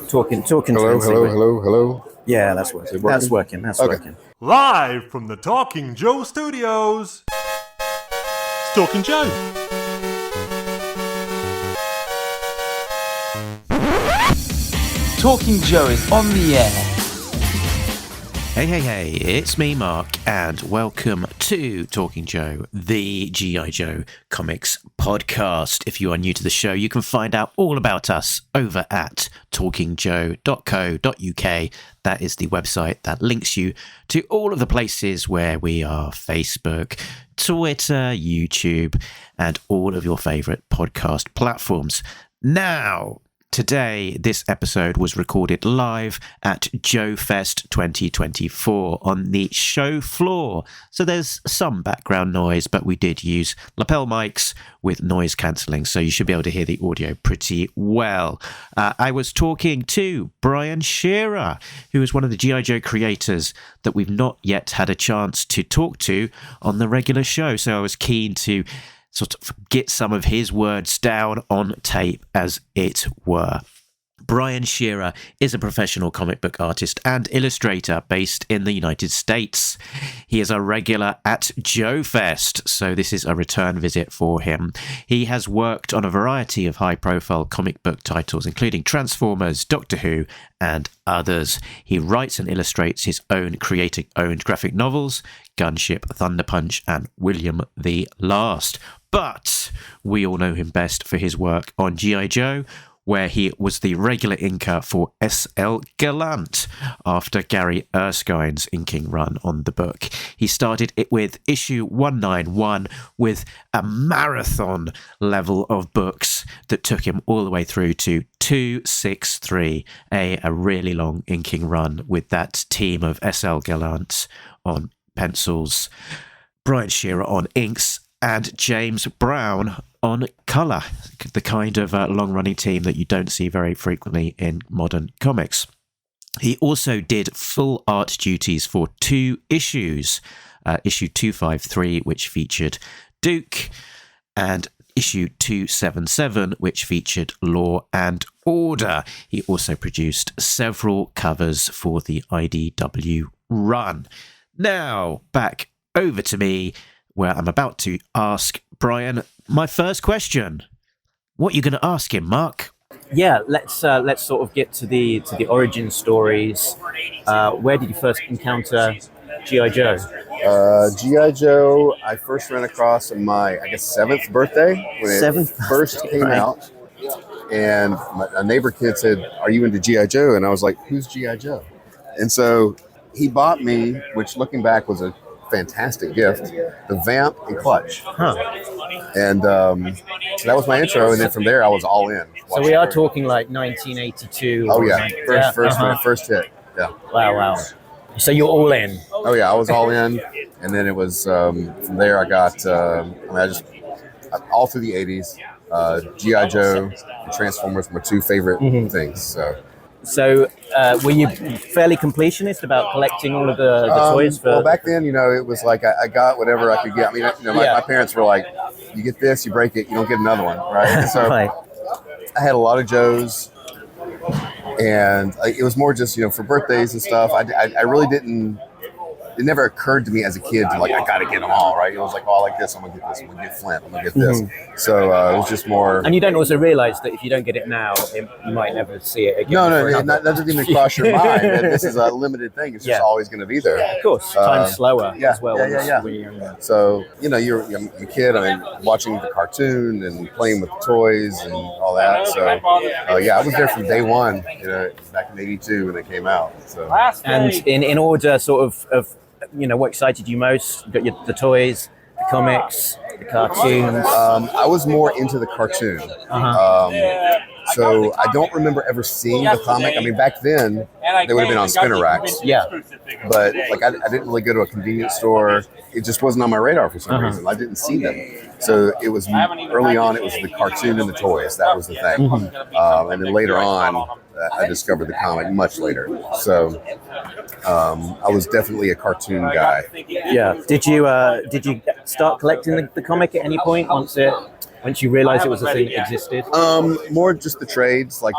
Talking. Hello. Yeah, that's working. That's working. Live from the Talking Joe Studios, it's Talking Joe. Talking Joe is on the air. Hey, it's me, Mark, and welcome to Talking Joe, the G.I. Joe comics podcast. If you are new to the show, you can find out all about us over at talkingjoe.co.uk. That is the website that links you to all of the places where we are: Facebook, Twitter, YouTube, and all of your favourite podcast platforms. Now, today, this episode was recorded live at JoeFest 2024 on the show floor. So there's some background noise, but we did use lapel mics with noise cancelling, so you should be able to hear the audio pretty well. I was talking to Brian Shearer, who is one of the G.I. Joe creators that we've not yet had a chance to talk to on the regular show. So I was keen to sort of get some of his words down on tape, as it were. Brian Shearer is a professional comic book artist and illustrator based in the United States. He is a regular at JoeFest, so this is a return visit for him. He has worked on a variety of high-profile comic book titles, including Transformers, Doctor Who, and others. He writes and illustrates his own creator-owned graphic novels, Gunship, Thunderpunch, and William the Last. But we all know him best for his work on G.I. Joe, where he was the regular inker for SL Gallant after Gary Eskine's inking run on the book. He started it with issue 191 with a marathon level of books that took him all the way through to 263, a really long inking run with that team of SL Gallant on pencils, Brian Shearer on inks, and James Brown on colour, the kind of long-running team that you don't see very frequently in modern comics. He also did full art duties for 2 issues, issue 253, which featured Duke, and issue 277, which featured Law and Order. He also produced several covers for the IDW run. Now, back over to me, where I'm about to ask Brian my first question. What are you going to ask him, Mark? Yeah, let's sort of get to the origin stories. Where did you first encounter G.I. Joe? G.I. Joe, I first ran across on my, 7th birthday when it first came out. And a neighbor kid said, "Are you into G.I. Joe?" And I was like, "Who's G.I. Joe?" And so he bought me, which looking back was a fantastic gift, the Vamp and Clutch. And so that was my intro, and then from there I was all in. So we are talking like 1982. Oh yeah, first hit. Yeah. Wow. So you're all in. Oh yeah, I was all in, and then it was from there I got. I just all through the 80s, G.I. Joe and Transformers were my 2 favorite things. So were you fairly completionist about collecting all of the toys? Well, back then, it was like I got whatever I could get. I mean, my parents were like, "You get this, you break it, you don't get another one," right? So right. I had a lot of Joes, and it was more just for birthdays and stuff. I really didn't. It never occurred to me as a kid to I got to get them all, right? It was like, "Oh, I like this, I'm gonna get this, I'm gonna get Flint, I'm gonna get this." So it was just more. And you don't also realize that if you don't get it now, you might never see it again. No, that doesn't even cross your mind. That this is a limited thing. It's just always going to be there. Of course, time's slower as well. Yeah. So you're a kid. I mean, watching the cartoon and playing with the toys and all that. So I was there from day one. Back in '82 when it came out. So. And in order, sort of what excited you most? You got the toys, the comics, the cartoons. I was more into the cartoon. So I don't remember ever seeing the comic. I mean, back then they would have been on spinner racks. Yeah. But I didn't really go to a convenience store. It just wasn't on my radar for some reason. I didn't see them. So it was early on. It was the cartoon and the toys. That was the thing. And then later on, I discovered the comic much later. So I was definitely a cartoon guy. Yeah. Did you start collecting the comic at any point once it Once you realized it was a thing that existed? More just the trades. Like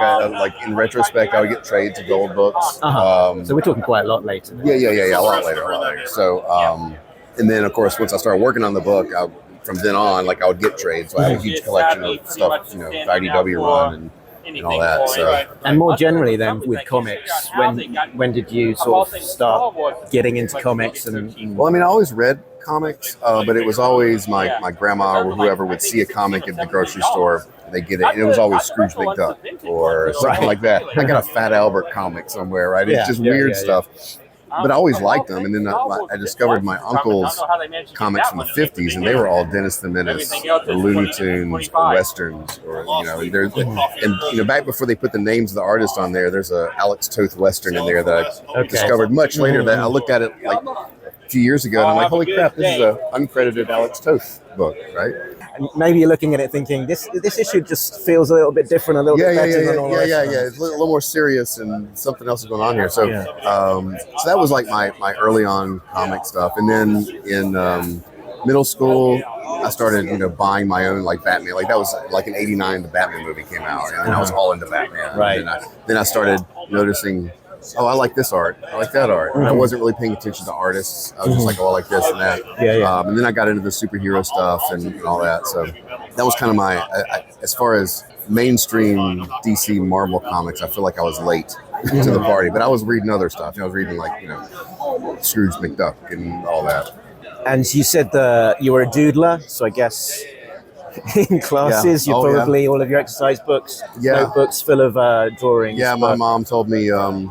in retrospect, I would get trades of old books. So we're talking quite a lot later. Yeah, a lot later. So, and then of course, once I started working on the book, from then on, like I would get trades. So I had a huge collection of stuff, the IDW run and all that. So, and more generally, then with comics, when did you sort of start getting into comics? Well, I mean, I always read comics, but it was always my grandma or whoever would see a comic at the grocery store. They get it, and it was always Scrooge McDuck or something like that. I got a Fat Albert comic somewhere, right? It's just weird stuff. But I always liked them, and then I discovered my uncle's comics from the 50s, and they were all Dennis the Menace, or Looney Tunes, or Westerns, or back before they put the names of the artists on there, there's a Alex Toth Western in there that I discovered much later. That I looked at it like a few years ago, and I'm like, holy crap, this is an uncredited Alex Toth book, right? And maybe you're looking at it thinking this issue just feels a little bit different, a little bit better than all the rest. It's a little more serious, and something else is going on here. So, so that was like my early on comic stuff, and then in middle school, I started buying my own like Batman. Like that was like in '89, the Batman movie came out, and I was all into Batman. Right. And then I started noticing, oh, I like this art. I like that art. And I wasn't really paying attention to artists. I was just like, oh, I like this and that. And then I got into the superhero stuff and all that. So that was kind of my, as far as mainstream DC Marvel comics, I feel like I was late to the party. But I was reading other stuff. I was reading like, Scrooge McDuck and all that. And you said you were a doodler, so I guess in classes you're probably all of your exercise books, notebooks full of drawings. Yeah, my mom told me in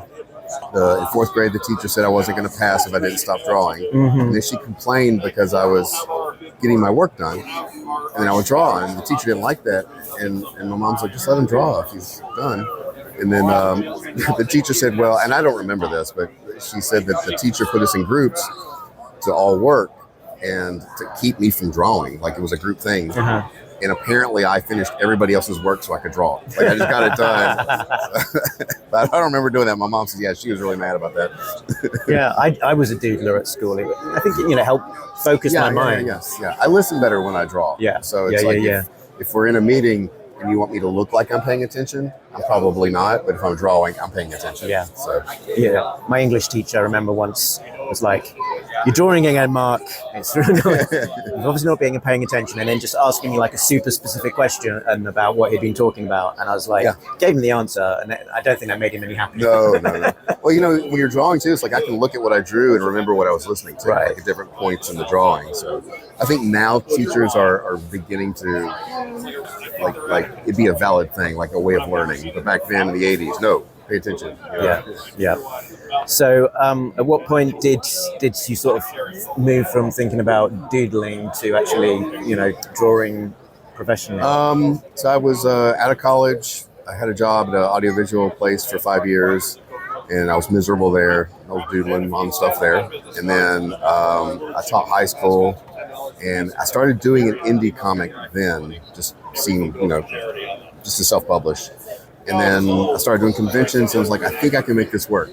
fourth grade, the teacher said I wasn't going to pass if I didn't stop drawing. And then she complained because I was getting my work done, and then I would draw, and the teacher didn't like that. And my mom's like, just let him draw if he's done. And then the teacher said, well, and I don't remember this, but she said that the teacher put us in groups to all work and to keep me from drawing, like it was a group thing. And apparently I finished everybody else's work so I could draw. Like I just got it done. But I don't remember doing that. My mom said, yeah, she was really mad about that. I was a doodler at school. I think it helped focus my mind. I listen better when I draw. So it's if we're in a meeting and you want me to look like I'm paying attention, I'm probably not. But if I'm drawing, I'm paying attention. My English teacher, I remember once, was like, you're drawing again, Mark. It's really not, you're obviously not being paying attention, and then just asking me like a super specific question and about what he'd been talking about. And I was like, gave him the answer, and I don't think that made him any happy. No. Well, when you're drawing too, it's like I can look at what I drew and remember what I was listening to, like at different points in the drawing. So I think now teachers are beginning to like it'd be a valid thing, like a way of learning. But back then in the 80s, no. Pay attention. So, at what point did you sort of move from thinking about doodling to actually, drawing professionally? So I was out of college. I had a job at an audiovisual place for 5 years, and I was miserable there. I was doodling on stuff there, and then I taught high school, and I started doing an indie comic then, just seeing, just to self-publish. And then I started doing conventions, and I was like, I think I can make this work.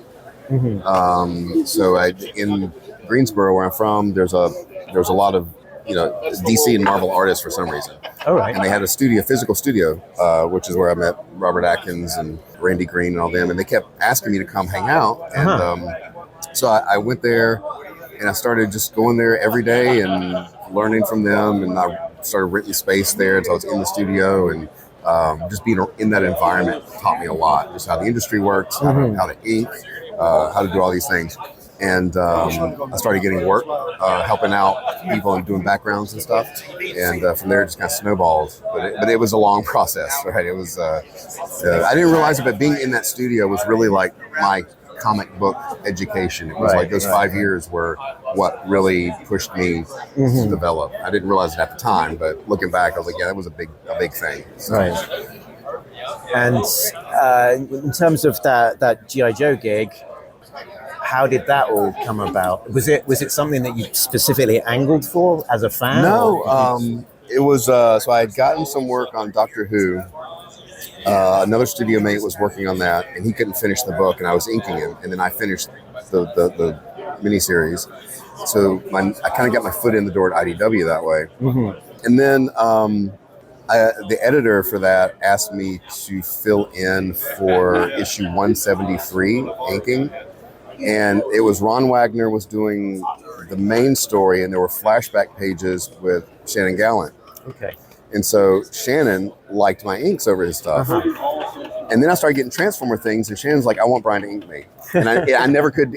So in Greensboro, where I'm from, there's a lot of DC and Marvel artists for some reason. And they had a physical studio, which is where I met Robert Atkins and Randy Green and all them. And they kept asking me to come hang out. And so I went there, and I started just going there every day and learning from them. And I started renting space there until I was in the studio, and just being in that environment taught me a lot, just how the industry works, how to ink, how to do all these things. And I started getting work, helping out people and doing backgrounds and stuff. And from there, it just kind of snowballed. But it was a long process, right? It was, I didn't realize it, but being in that studio was really like my comic book education. It was like those 5 years were what really pushed me to develop. I didn't realize it at the time, but looking back, I was like, yeah, that was a big thing. So. And in terms of that G.I. Joe gig, how did that all come about? Was it something that you specifically angled for as a fan? No, it was. So I had gotten some work on Doctor Who. Another studio mate was working on that, and he couldn't finish the book, and I was inking him, and then I finished the miniseries. So I kind of got my foot in the door at IDW that way. And then the editor for that asked me to fill in for issue 173 inking, and it was Ron Wagner was doing the main story, and there were flashback pages with Shannon Gallant. Okay. And so Shannon liked my inks over his stuff. And then I started getting Transformer things, and Shannon's like, I want Brian to ink me. And I never could,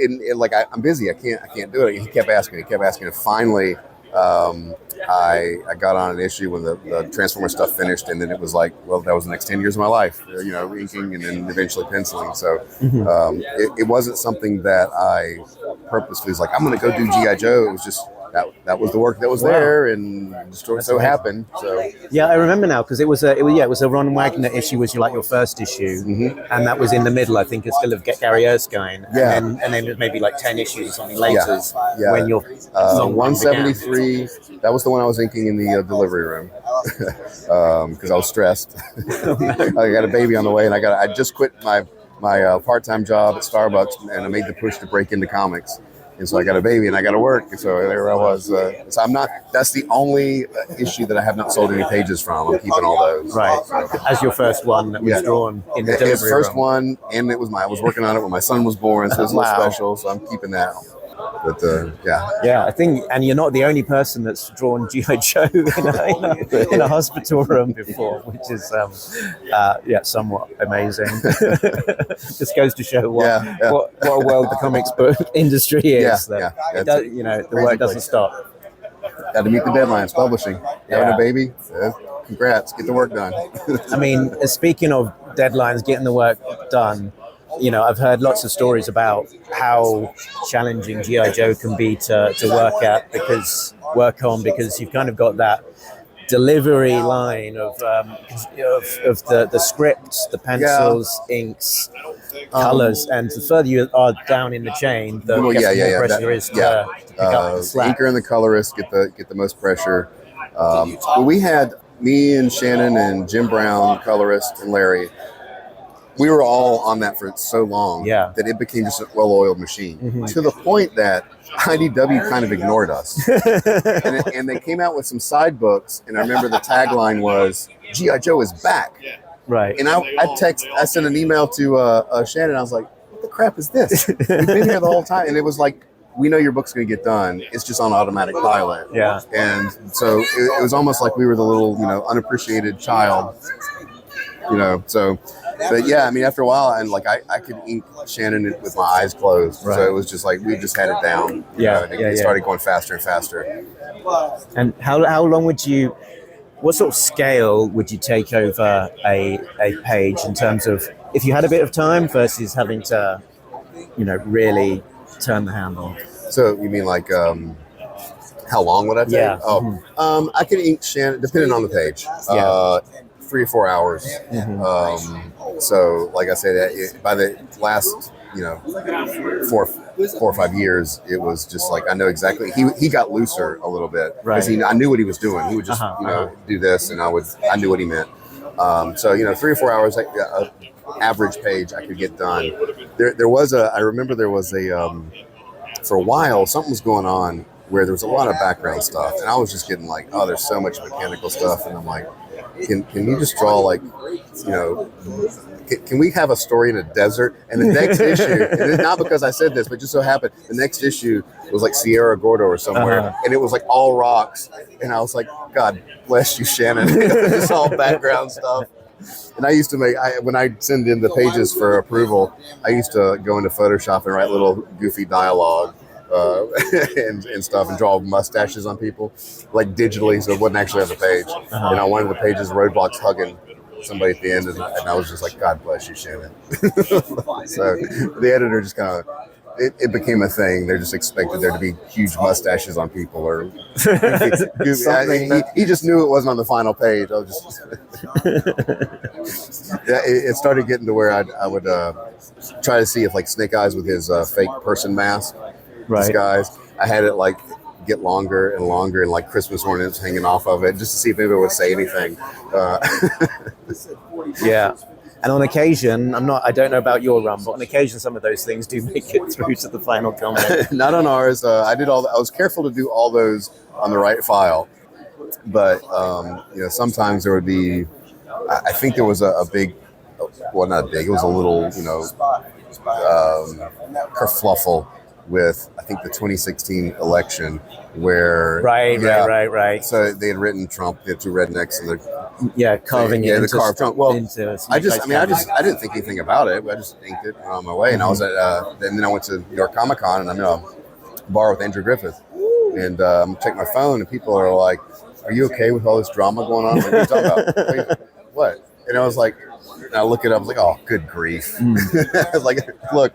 I'm busy. I can't do it. He kept asking. And finally, I got on an issue when the Transformer stuff finished, and then it was like, well, that was the next 10 years of my life, inking and then eventually penciling. So it wasn't something that I purposely was like, I'm going to go do G.I. Joe. It was just, that was the work that was there, and just so happened. So yeah, I remember now because it was a Ron Wagner issue was like your first issue, and that was in the middle. I think it's still of Gary Eskine, and then maybe like 10 issues or something later. When you're 173. That was the one I was inking in the delivery room because I was stressed. I got a baby on the way, and I just quit my part-time job at Starbucks, and I made the push to break into comics. And so I got a baby and I got to work. And so there I was. So that's the only issue that I have not sold any pages from. I'm keeping all those. Right. As your first one that was drawn in the delivery His first one, and I was working on it when my son was born. So it's a little special. So I'm keeping that. But I think, and you're not the only person that's drawn G.I. Joe in a hospital room before, which is somewhat amazing. Just goes to show what a world the comics book industry is. The work doesn't stop. Got to meet the deadlines. Publishing, having a baby. Congrats, get the work done. I mean, speaking of deadlines, getting the work done. I've heard lots of stories about how challenging G.I. Joe can be to work on because you've kind of got that delivery line of the scripts, the pencils, inks, colors, and the further you are down in the chain, the more pressure there is to pick up the slack. Inker and the colorist get the most pressure. We had me and Shannon and Jim Brown, colorist, and Larry. We were all on that for so long that it became just a well-oiled machine to the point that IDW kind of ignored us. and they came out with some side books, and I remember the tagline was, G.I. Joe is back. Right. And I sent an email to Shannon. I was like, what the crap is this? We've been here the whole time. And it was like, we know your book's going to get done. It's just on automatic pilot. Yeah. And so it was almost like we were the little, unappreciated child, so... But yeah, I mean, after a while, and like I could ink Shannon with my eyes closed, so it was just like we just had it down. It started going faster and faster. And how long would you? What sort of scale would you take over a page in terms of if you had a bit of time versus having to, really turn the handle? So you mean like how long would I take? Yeah. I could ink Shannon depending on the page. 3 or 4 hours. So, like I said, by the last, 4 or 5 years, it was just like I know exactly. He got looser a little bit because I knew what he was doing. He would just do this, and I knew what he meant. So 3 or 4 hours, average page, I could get done. I remember there was for a while something was going on where there was a lot of background stuff, and I was just getting like, oh, there's so much mechanical stuff, and I'm like. Can you just draw can we have a story in a desert? And the next issue, and it's not because I said this, but just so happened, the next issue was like Sierra Gordo or somewhere, and it was like all rocks. And I was like, God bless you, Shannon. It's all background stuff. And I used to when I send in the pages for approval, I used to go into Photoshop and write little goofy dialogue. And stuff, and draw mustaches on people, like digitally, so it wasn't actually on the page. And on one of the pages, Roadblock's hugging somebody at the end, and I was just like, God bless you, Shannon. So the editor just kind of, it became a thing. They just expected there to be huge mustaches on people, or he just knew it wasn't on the final page. I was just, it started getting to where I would try to see if like Snake Eyes with his fake person mask. Disguise. I had it like get longer and longer, and like Christmas ornaments hanging off of it, just to see if anybody would say anything. And on occasion, I don't know about your run, but on occasion, some of those things do make it through to the final comment. Not on ours. I was careful to do all those on the right file. But sometimes there would be. I think there was a big, well, not big. It was a little, kerfluffle with I think the 2016 election where right. So they had written Trump, the two rednecks, and carving it. The carved Trump. Well, I didn't think anything about it. I just inked it on my way, and I was at. And then I went to New York Comic Con, and I'm in a bar with Andrew Griffith, and check my phone, and people are like, "Are you okay with all this drama going on? What are you talking about?" What? And I was like, and I look it up. I was like, "Oh, good grief!" I was like, "Look,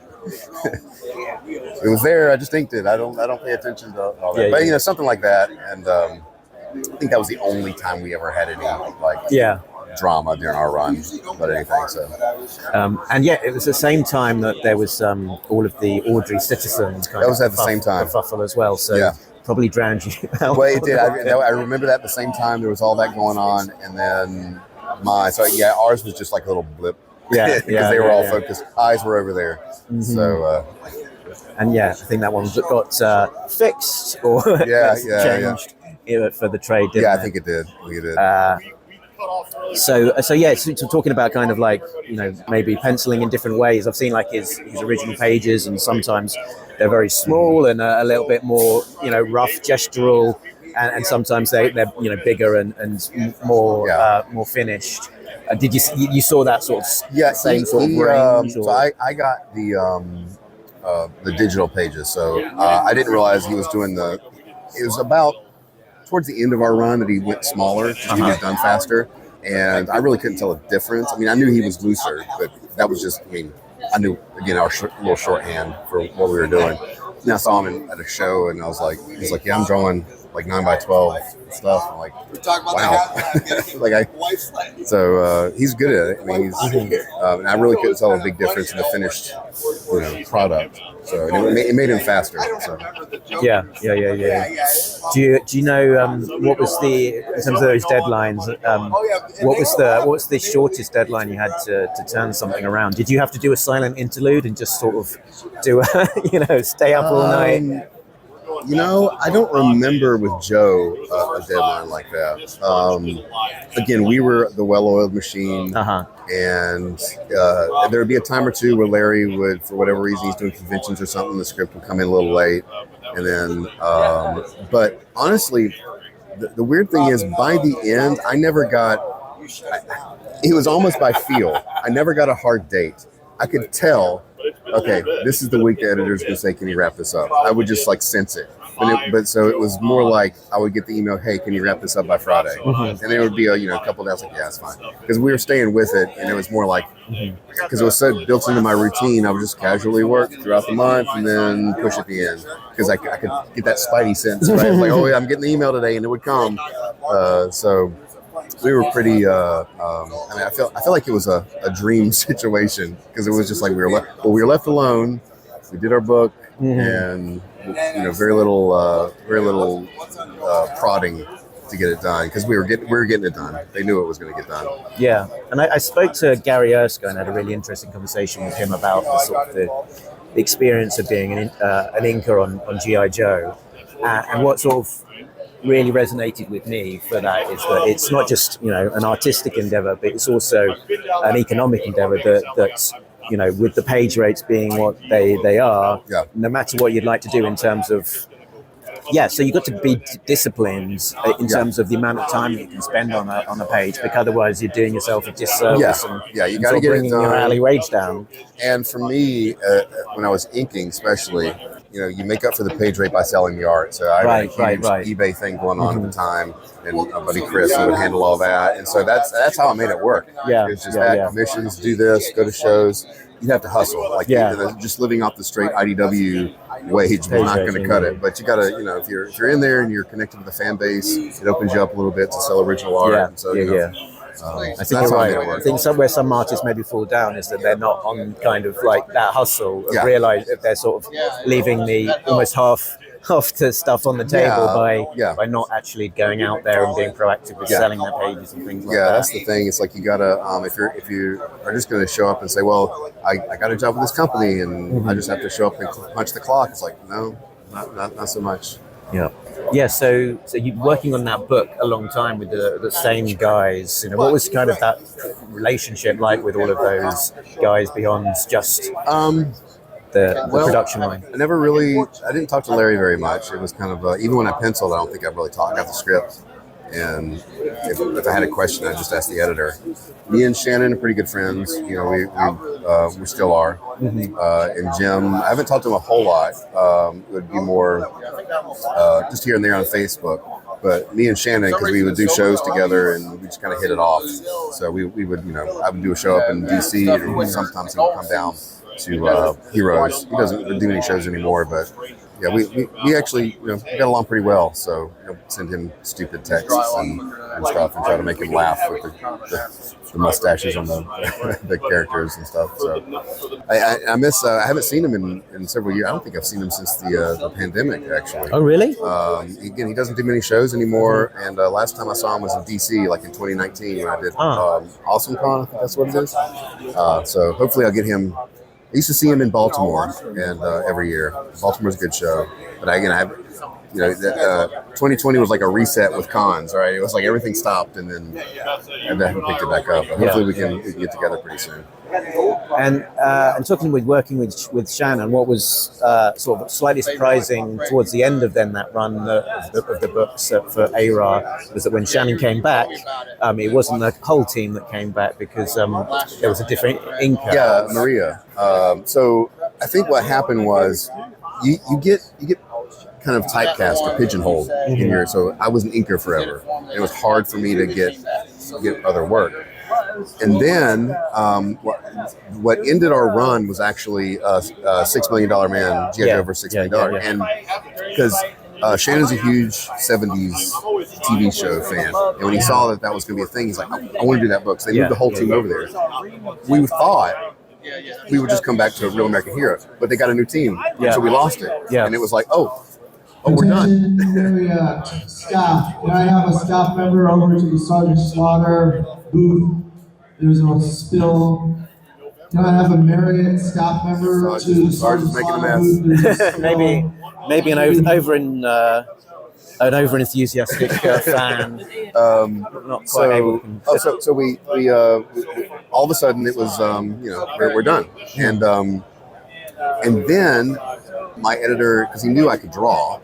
it was there. I just inked it. I don't pay attention to all that." But something like that. And I think that was the only time we ever had any drama during our run, but anything. So. And it was the same time that there was all of the Audrey Citizen. That was at the same time. Kerfuffle as well. So. Probably drowned you out. Well, it did. I remember that at the same time. There was all that going on, and then ours was just like a little blip. Because they were all focused. Eyes were over there. Mm-hmm. So. I think that one got fixed or changed for the trade. Didn't I think it did. We did. So talking about kind of like maybe penciling in different ways. I've seen like his original pages, and sometimes they're very small and a little bit more rough gestural, and sometimes they're bigger and more finished. Did you saw that sort of same sort of range? So I got the digital pages, so I didn't realize he was doing it was about towards the end of our run that he went smaller to get it done faster, and I really couldn't tell a difference. I mean, I knew he was looser, but that was just, I knew, again, our little shorthand for what we were doing. And I saw him at a show, and I was like, he's like, I'm drawing like 9x12 stuff. I'm like, wow. So he's good at it. I mean, and I really couldn't tell a big difference in the finished, product. So it made him faster. So. Yeah. Do you know what was in terms of those deadlines? What was the shortest deadline you had to turn something around? Did you have to do a silent interlude and just sort of do stay up all night? I don't remember with Joe a deadline like that. Again, we were the well-oiled machine, and there would be a time or two where Larry would, for whatever reason, he's doing conventions or something, the script would come in a little late, and then. But honestly, the weird thing is, by the end, I never got. It was almost by feel. I never got a hard date. I could tell. Okay, this is the week the editor's going to say, can you wrap this up? I would just sense it. But so it was more like I would get the email, hey, can you wrap this up by Friday? Mm-hmm. And it would be a couple of days like, yeah, it's fine. Because we were staying with it, and it was more like, because it was so built into my routine, I would just casually work throughout the month and then push at the end. Because I could get that spidey sense, right? Like, oh, yeah, I'm getting the email today, and it would come. So we were pretty. I feel like it was a dream situation because it was just like we were left alone. We did our book, and very little prodding to get it done because we were getting it done. They knew it was going to get done. Yeah, and I spoke to Gary Eskine and had a really interesting conversation with him about the experience of being an inker on G.I. Joe, and what sort of really resonated with me for that is that it's not just an artistic endeavor, but it's also an economic endeavor that's with the page rates being what they are, no matter what you'd like to do in terms of so you've got to be disciplined in terms of the amount of time that you can spend on a page, because otherwise you're doing yourself a disservice and you got to get bringing your hourly wage down. And for me, when I was inking especially, you make up for the page rate by selling the art. So I had a huge eBay thing going on at the time, and my buddy Chris would handle all that. And so that's how I made it work. It's just add commissions, do this, go to shows. You have to hustle. Just living off the straight IDW wage was not going to cut it. But you got to, if you're in there and you're connected with the fan base, it opens you up a little bit to sell original art. And so, I think you're right. I think somewhere some artists maybe fall down is that they're not on kind of like that hustle of realize that they're sort of leaving the almost half the stuff on the table by not actually going out there and being proactive with selling their pages and things like that. Yeah, that's the thing. It's like you gotta if you are just going to show up and say, well, I got a job with this company and I just have to show up and punch the clock. It's like, no, not so much. Yeah. Yeah, so you're working on that book a long time with the same guys. You know, what was kind of that relationship like with all of those guys beyond just the production line? I didn't talk to Larry very much. It was kind of, even when I penciled, I don't think I really talked. I got the script. And if I had a question, I just asked the editor. Me and Shannon are pretty good friends. You know, we still are. And Jim, I haven't talked to him a whole lot. It would be more just here and there on Facebook. But me and Shannon, because we would do shows together and we just kind of hit it off. So we would, I would do a show up in DC, and sometimes he would come down to Heroes. He doesn't do any shows anymore, but yeah, we actually got along pretty well. So send him stupid texts and stuff, and try to make him laugh with the mustaches on the characters and stuff. So I miss. I haven't seen him in several years. I don't think I've seen him since the pandemic, actually. Oh, really? Again, he doesn't do many shows anymore. And last time I saw him was in DC, like in 2019, when I did Awesome Con. I think that's what it is. So hopefully I'll get him. I used to see him in Baltimore, and every year. Baltimore's a good show, but again, 2020 was like a reset with cons, right? It was like everything stopped, and then I haven't picked it back up. But hopefully, we can get together pretty soon. And talking working with Shannon, what was sort of slightly surprising towards the end of that run of the books for ARAH was that when Shannon came back, it wasn't the whole team that came back, because there was a different inker. Yeah, Maria. So I think what happened was you get kind of typecast or pigeonholed in your. So I was an inker forever. It was hard for me to get other work. And then what ended our run was actually $6 Million Man, G.I. Joe versus $6 Million. And because Shannon's a huge 70s TV show fan. And when he saw that was going to be a thing, he's like, I want to do that book. So they moved the whole team over there. We thought we would just come back to a Real American Hero, but they got a new team. So we lost it. And it was like, oh, we're done. Staff. Can I have a staff member over to the Sergeant Slaughter booth? There's no spill. Can I have a Marriott staff member to the Sergeant making a Slaughter mess. booth? maybe an over enthusiastic fan. Not quite able to. So we all of a sudden it was we're done, and then my editor, because he knew I could draw,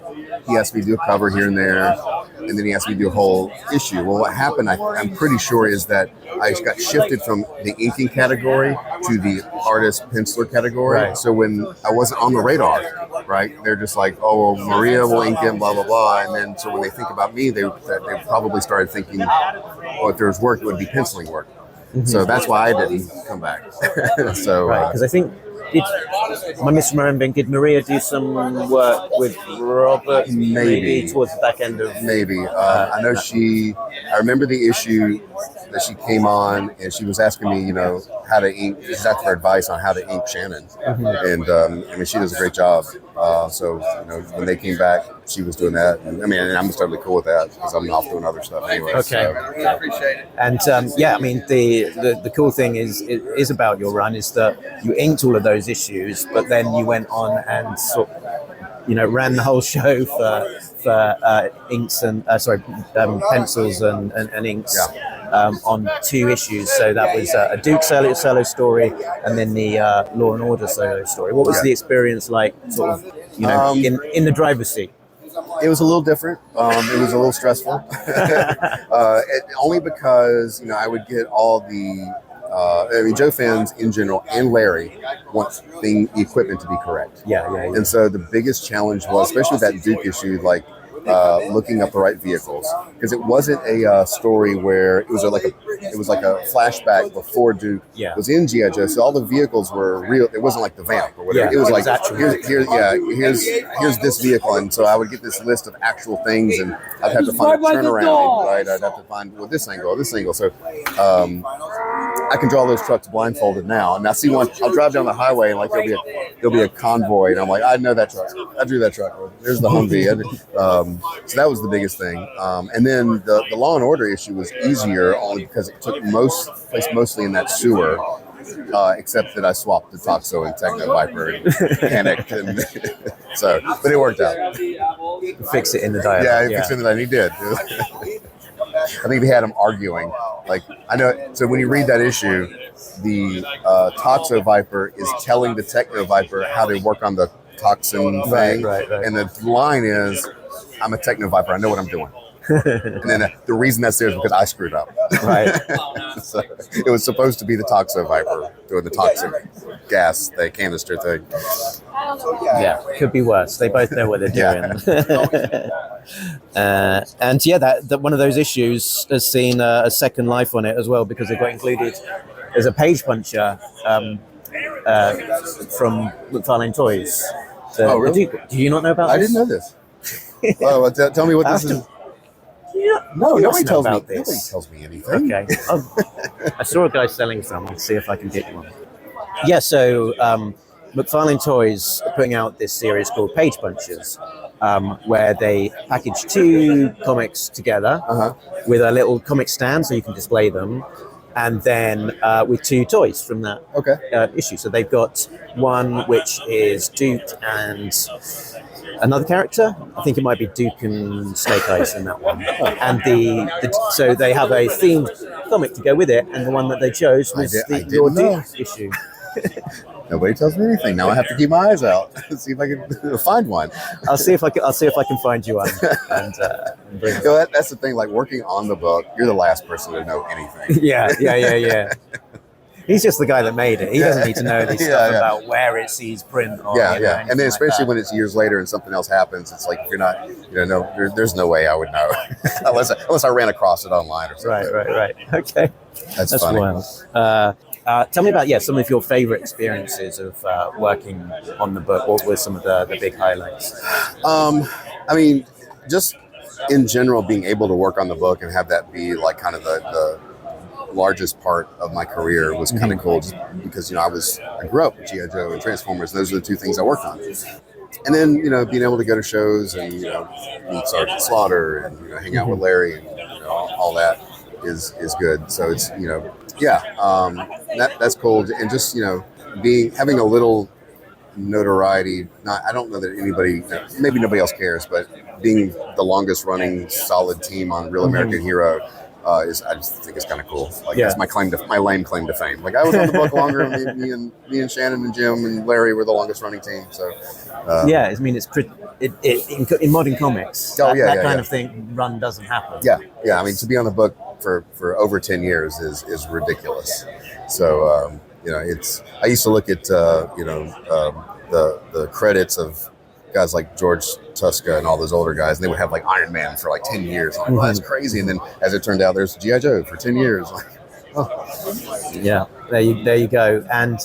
he asked me to do a cover here and there, and then he asked me to do a whole issue. Well, what happened, I'm pretty sure, is that I got shifted from the inking category to the artist penciler category. Right. So when I wasn't on the radar, right, they're just like, oh, well, Maria will ink it, blah, blah, blah. And then so when they think about me, they probably started thinking, oh, if there was work, it would be penciling work. Mm-hmm. So that's why I didn't come back. So right, because I think, am I misremembering, did Maria do some work with Robert maybe towards the back end of... Maybe. I know I remember the issue that she came on, and she was asking me, how to ink. She's asking for advice on how to ink Shannon. Mm-hmm. And, she does a great job. So, when they came back, she was doing that. And, I'm totally cool with that, because I'm off doing other stuff anyway. Okay. So. I appreciate it. And, the cool thing is about your run is that you inked all of those issues, but then you went on and ran the whole show for inks and pencils and inks on 2 issues. So that was a Duke solo story, and then the Law and Order solo story. What was the experience like, sort of, in the driver's seat? It was a little different. It was a little stressful, only because I would get all the. Joe fans in general and Larry want the equipment to be correct. Yeah. And so the biggest challenge was, especially with that Duke issue, looking up the right vehicles, because it wasn't a story where it was like a flashback before Duke was in G.I. Joe. So all the vehicles were real. It wasn't like the Vamp or whatever. It was like here's this vehicle, and so I would get this list of actual things, and I'd have to find a turnaround. Right, I'd have to find this angle. So I can draw those trucks blindfolded now. And I see one. I'll drive down the highway, and there'll be a convoy, and I'm like, I know that truck. I drew that truck. There's the Humvee. So that was the biggest thing. And then the Law and Order issue was easier only because it took place mostly in that sewer. except that I swapped the Toxo and Techno Viper and panicked, and so, but it worked out. Fix it in the dialogue. Yeah, he fixed it in the dialogue. He did. I think they had him arguing. Like, I know. So when you read that issue, the Toxo Viper is telling the Techno Viper how to work on the toxin thing, right. And the line is, "I'm a Techno Viper. I know what I'm doing." And then the reason that's there is because I screwed up. Right. So it was supposed to be the Toxo Viper doing the toxic gas, the canister thing. Yeah, could be worse. They both know what they're doing. And yeah, that one of those issues has seen a second life on it as well, because it got included as a page puncher from McFarlane Toys. So, oh, really? Do you not know about this? I didn't know this. Oh, tell me what this is. No, nobody tells me. This. Nobody tells me anything. Okay. I saw a guy selling some. Let's see if I can get one. Yeah, so McFarlane Toys are putting out this series called Page Punchers, where they package 2 comics together with a little comic stand so you can display them, and then with 2 toys from that issue. So they've got one which is Duke and another character. I think it might be Duke and Snake Eyes in that one. And so they have a themed comic to go with it, and the one that they chose was the Duke issue. Nobody tells me anything. Now I have to keep my eyes out and see if I can find one. I'll see if I can find you one. And bring it. That's the thing. Like, working on the book, you're the last person to know anything. Yeah. He's just the guy that made it. He doesn't need to know this stuff about where it sees print. Or, And then especially when it's years later and something else happens, it's like, if you're not, there's no way I would know unless I ran across it online or something. Right. Okay. That's funny. Wild. Tell me about some of your favorite experiences of working on the book. What were some of the big highlights? I mean, just in general, being able to work on the book and have that be like kind of the largest part of my career was kind of cool, just because I grew up with G.I. Joe and Transformers, and those are the 2 things I worked on. And then being able to go to shows and meet Sergeant Slaughter and hang out with Larry and all that is good. So it's that's cool. And just having a little notoriety. I don't know that anybody, maybe nobody else cares, but being the longest running solid team on Real American Hero I just think it's kind of cool. Like, that's my lame claim to fame. Like, I was on the book longer. me and Shannon and Jim and Larry were the longest running team. So I mean, it's in modern comics. That kind of thing doesn't happen. Yeah. I mean, to be on the book for over 10 years is ridiculous. So I used to look at the credits of guys like George Tuska and all those older guys, and they would have like Iron Man for like 10 years. I'm like, well, that's crazy. And then as it turned out, there's G.I. Joe for 10 years. Like, Yeah, there you go. And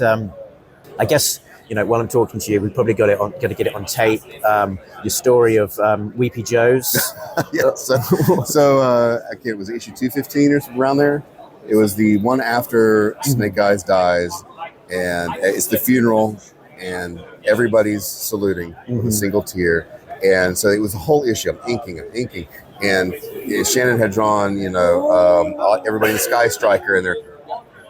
I guess, while I'm talking to you, we've probably got to get it on tape. Your story of Weepy Joe's. So it was issue 215 or around there. It was the one after Snake Eyes dies, and it's the funeral, and everybody's saluting with a single tear. And so it was a whole issue of inking. And Shannon had drawn, everybody in the Sky Striker, and they're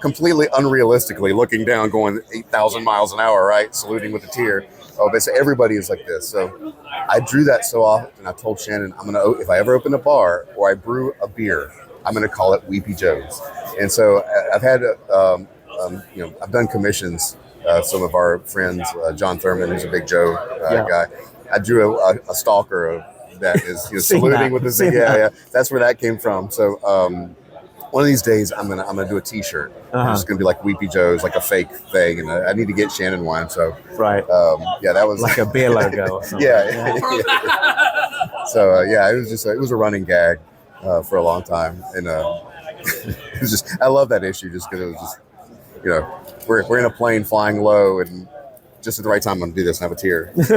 completely unrealistically looking down, going 8,000 miles an hour, right? Saluting with a tear. Oh, but so everybody is like this. So I drew that so often, and I told Shannon, if I ever open a bar or I brew a beer, I'm going to call it Weepy Joe's. And so I've had, I've done commissions. Some of our friends, John Thurman, who's a big Joe guy. I drew a stalker of that is saluting with his yeah. That's where that came from. So one of these days I'm gonna do a T-shirt. It's gonna be like Weepy Joe's, like a fake thing, and I need to get Shannon one. So that was like a beer logo. Or something. Yeah. So it was a running gag for a long time, and it was just, I love that issue just because it was just, we're in a plane flying low, and just at the right time I'm going to do this and have a tear. Just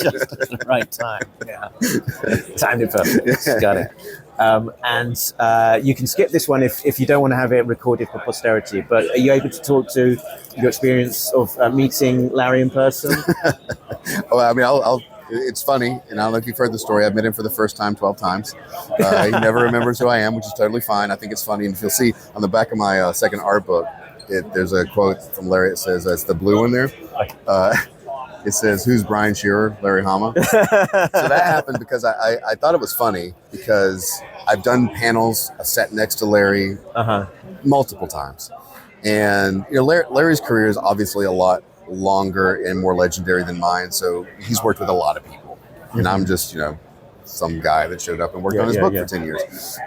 at the right time, yeah. Timed it perfect. Got it. And you can skip this one if you don't want to have it recorded for posterity, but are you able to talk to your experience of meeting Larry in person? Well, I mean, it's funny, and I don't know if you've heard the story. I've met him for the first time 12 times. He never remembers who I am, which is totally fine. I think it's funny, and if you'll see on the back of my second art book, there's a quote from Larry. It says, "It's the blue one there." It says, "Who's Brian Shearer?" Larry Hama. So that happened because I thought it was funny because I've done panels. I sat next to Larry multiple times, and Larry's career is obviously a lot longer and more legendary than mine. So he's worked with a lot of people, and I'm just some guy that showed up and worked on his book for 10 years.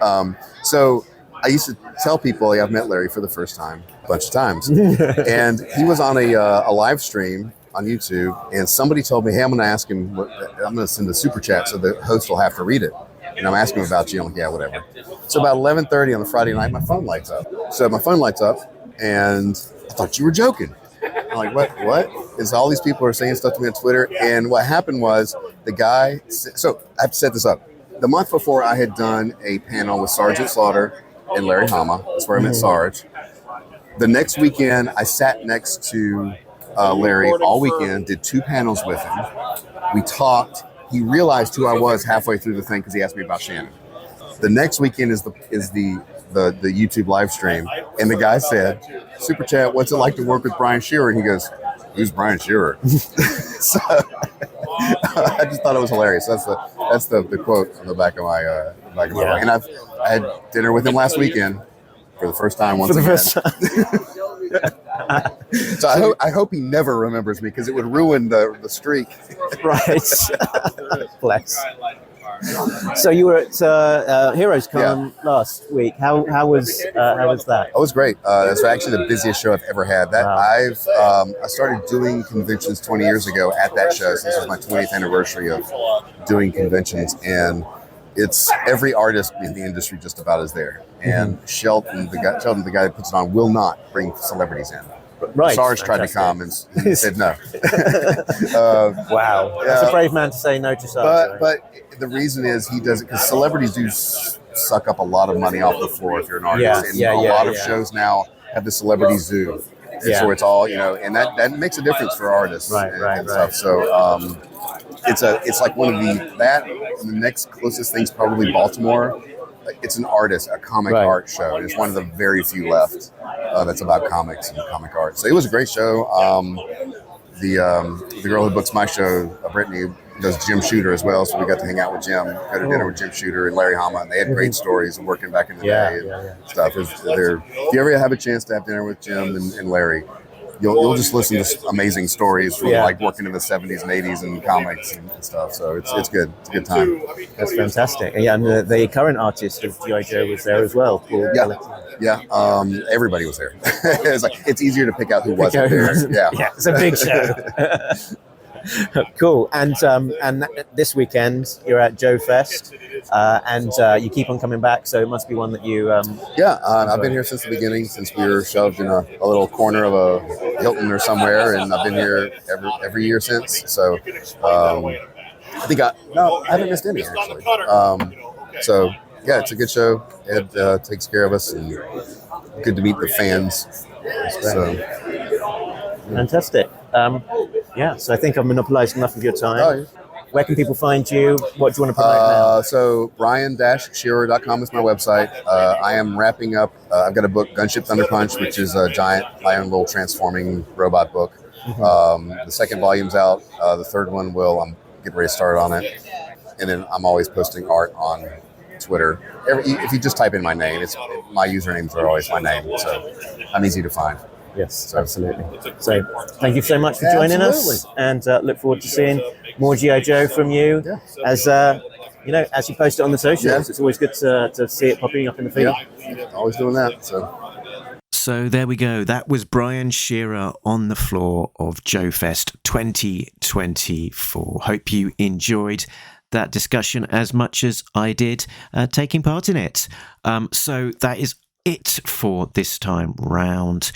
So I used to tell people I've met Larry for the first time a bunch of times, and he was on a live stream on YouTube, and somebody told me, "Hey, I'm going to ask him. I'm going to send a super chat so the host will have to read it." And I'm asking him about you. I'm like, "Yeah, whatever." So about 11:30 on the Friday night, my phone lights up. So my phone lights up, and I thought you were joking. I'm like, what? Is all these people are saying stuff to me on Twitter? And what happened was the guy. So I have to set this up. The month before, I had done a panel with Sergeant Slaughter and Larry Hama. That's where I met Sarge. The next weekend, I sat next to Larry all weekend, did 2 panels with him. We talked. He realized who I was halfway through the thing because he asked me about Shannon. The next weekend is the YouTube live stream, and the guy said, "Super chat, what's it like to work with Brian Shearer?" And he goes, "Who's Brian Shearer?" So I just thought it was hilarious. That's the quote on the back of my book. And I had dinner with him last weekend for the first time once again. So I hope he never remembers me because it would ruin the streak. Right. Bless. So you were at Heroes Con last week. How was that? It was great. It's actually the busiest show I've ever had. I started doing conventions 20 years ago at that show. So this was my 20th anniversary of doing conventions, and it's every artist in the industry just about is there. And Shelton, the guy that puts it on, will not bring celebrities in. Right. Sarge tried to come and he said no. Wow. That's a brave man to say no to Sarge. But the reason is he does it because celebrities do suck up a lot of money off the floor if you're an artist. A lot of shows now have the celebrity zoo. And so it's all, and that makes a difference for artists and stuff. So it's like one of the next closest thing's probably Baltimore. It's an artist, a comic art show. It's one of the very few left that's about comics and comic art. So it was a great show. The girl who books my show, Brittany, does Jim Shooter as well. So we got to hang out with Jim, go to dinner with Jim Shooter and Larry Hama. And they had great stories of working back in the day and stuff. If you ever have a chance to have dinner with Jim and Larry, you'll just listen to amazing stories from like working in the 70s and 80s and comics and stuff. So it's good. It's a good time. That's fantastic. And the current artist of G.I. Joe was there as well. Everybody was there. It's easier to pick out who wasn't there. Yeah, it's a big show. Cool. And this weekend you're at JoeFest, and you keep on coming back. So it must be one that you. I've been here since the beginning, since we were shoved in a little corner of a Hilton or somewhere, and I've been here every year since. So I haven't missed any actually. So yeah, it's a good show. Ed takes care of us, and good to meet the fans. So fantastic. So I think I've monopolized enough of your time. Where can people find you? What do you want to promote now? So brian-shearer.com is my website. I am wrapping up. I've got a book, Gunship, Thunderpunch, which is a giant iron little transforming robot book. The second volume's out. The third one I'm getting ready to start on it. And then I'm always posting art on Twitter. If you just type in my name, my usernames are always my name. So I'm easy to find. Yes, absolutely. So thank you so much for joining us, and look forward to seeing more G.I. Joe from you. As as you post it on the socials, it's always good to see it popping up in the feed. Always doing that. So there we go. That was Brian Shearer on the floor of JoeFest 2024. Hope you enjoyed that discussion as much as I did taking part in it. So that is it for this time round.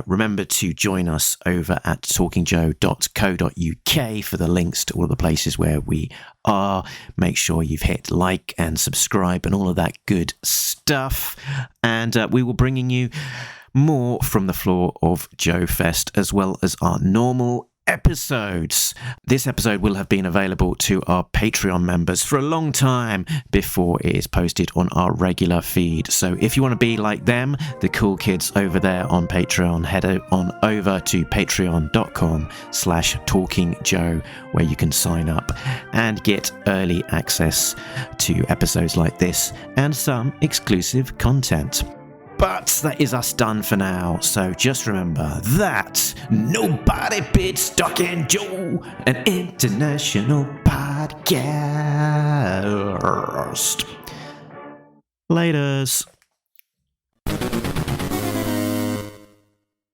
Remember to join us over at talkingjoe.co.uk for the links to all of the places where we are. Make sure you've hit like and subscribe and all of that good stuff. And we will bringing you more from the floor of JoeFest, as well as our normal episodes. This episode will have been available to our Patreon members for a long time before it is posted on our regular feed. So if you want to be like them, the cool kids over there on Patreon, head on over to patreon.com/talkingjoe, where you can sign up and get early access to episodes like this and some exclusive content. But that is us done for now, so just remember that nobody beats Talking Joe, an international podcast. Laters.